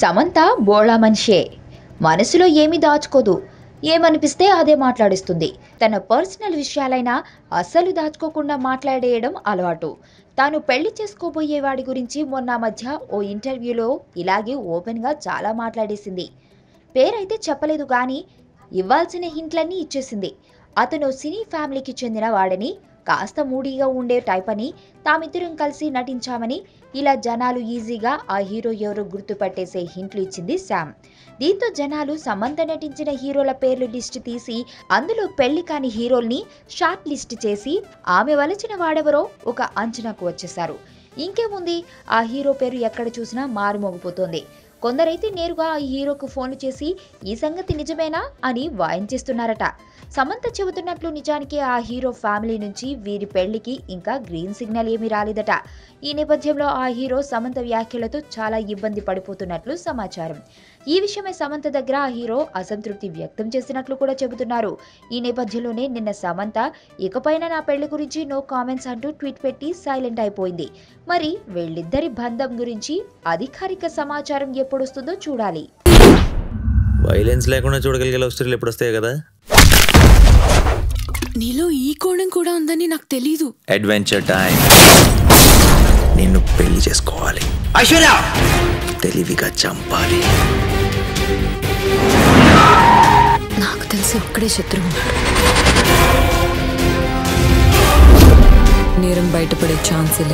సమంత బోళా మనిషే. మనసులో ఏమీ దాచుకోదు. ఏమనిపిస్తే అదే మాట్లాడిస్తుంది. తన పర్సనల్ విషయాలైనా అస్సలు దాచుకోకుండా మాట్లాడేయడం అలవాటు. తాను పెళ్లి చేసుకోబోయే వాడి గురించి మొన్న మధ్య ఓ ఇంటర్వ్యూలో ఇలాగే ఓపెన్గా చాలా మాట్లాడేసింది. పేరైతే చెప్పలేదు కానీ ఇవ్వాల్సిన హింట్లన్నీ ఇచ్చేసింది. అతను సినీ ఫ్యామిలీకి చెందిన వాడని, కాస్త మూడీగా ఉండే టైప్ అని, తామిద్దరం కలిసి నటించామని, ఇలా జనాలు ఈజీగా ఆ హీరో ఎవరో గుర్తుపట్టేసే హింట్లు ఇచ్చింది శామ్. దీంతో జనాలు సమంత నటించిన హీరోల పేర్లు లిస్ట్ తీసి అందులో పెళ్లి కాని హీరోల్ని షార్ట్ లిస్ట్ చేసి ఆమె వలచిన వాడెవరో ఒక అంచనాకు వచ్చేశారు. ఇంకేముంది, ఆ హీరో పేరు ఎక్కడ చూసినా మారుమోగిపోతోంది. కొందరైతే నేరుగా ఆ హీరోకు ఫోన్లు చేసి ఈ సంగతి నిజమేనా అని వాయించేస్తున్నారట. సమంత చెబుతున్నట్లు నిజానికి ఆ హీరో ఫ్యామిలీ నుంచి వీరి పెళ్లికి ఇంకా గ్రీన్ సిగ్నల్ ఏమీ రాలేదట. ఈ నేపథ్యంలో ఆ హీరో సమంత వ్యాఖ్యలతో చాలా ఇబ్బంది పడిపోతున్నట్లు సమాచారం. ఈ విషయమై సమంత దగ్గర ఆ హీరో అసంతృప్తి వ్యక్తం చేసినట్లు కూడా చెబుతున్నారు. ఈ నేపథ్యంలోనే నిన్న సమంత ఇకపైన నా పెళ్లి గురించి నో కామెంట్స్ అంటూ ట్వీట్ పెట్టి సైలెంట్ అయిపోయింది. మరి వీళ్ళిద్దరి బంధం గురించి అధికారిక సమాచారం ఎప్పుడొస్తుందో చూడాలి. వైలెన్స్ లేకుండా చూడగలిగే లవ్ స్టోరీలు ఎప్పుడు వస్తాయి కదా. నీలో ఈ కోణం కూడా ఉందని నాకు తెలీదు. Adventure time. నిన్ను పెళ్లి చేసుకోవాలి, ఐశ్వర్య తెలివిగా చంపాలి. నాకు తెలిసి ఒక్కడే శత్రువు. నేరం బయటపడే ఛాన్స్ లేదు.